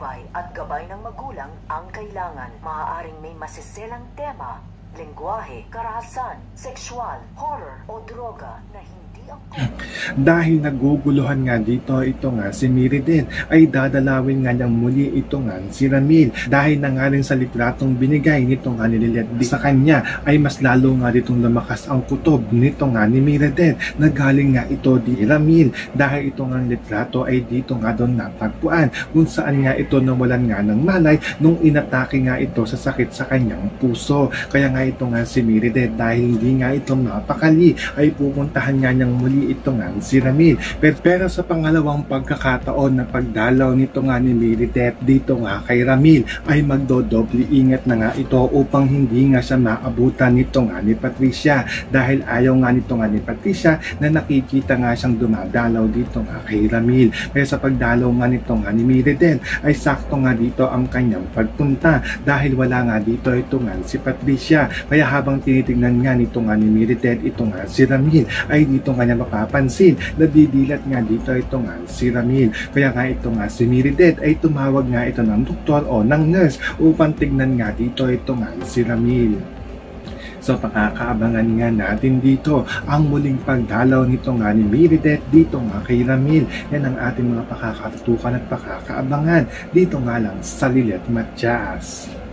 patnubay at gabay ng magulang ang kailangan. Maaaring may masiselang tema, lengguwahe, karahasan, sexual, horror o droga na hindi Dahil naguguluhan nga dito, ito nga si Miri din ay dadalawin nga niyang muli ito nga si Ramil. Dahil na nga rin sa litratong binigay nito nga ni Lilet sa kanya ay mas lalo nga ditong lumakas ang kutob nito nga ni Miri din na galing nga ito di Ramil. Dahil ito nga litrato ay dito nga doon natagpuan kung saan nga ito nawalan nga ng malay nung inatake nga ito sa sakit sa kanyang puso. Kaya nga ito nga si Miri din dahil hindi nga ito mapakali ay pupuntahan nga niyang muli ito nga si Ramil. Pero sa pangalawang pagkakataon na pagdalaw nito nga ni Meridet dito nga kay Ramil ay magdodoble ingat na nga ito upang hindi nga siya maabutan nito nga ni Patricia dahil ayaw nga nito nga ni Patricia na nakikita nga siyang dumadalaw dito nga kay Ramil. Pero sa pagdalaw nga nito nga ni Meridet ay sakto nga dito ang kanyang pagpunta dahil wala nga dito ito nga si Patricia. Kaya habang tinitignan nga nito nga ni Meridet ito nga si Ramil ay dito nga niya mapapansin na didilat nga dito ito nga si Ramil. Kaya nga ito nga si Meridet ay tumawag nga ito ng doktor o ng nurse upang tignan nga dito ito nga si Ramil. So pakakaabangan nga natin dito ang muling pagdalaw nito nga ni Meridet dito nga kay Ramil. Yan ang ating mga pakakatutukan at pakakaabangan dito nga lang sa Lilet Matias.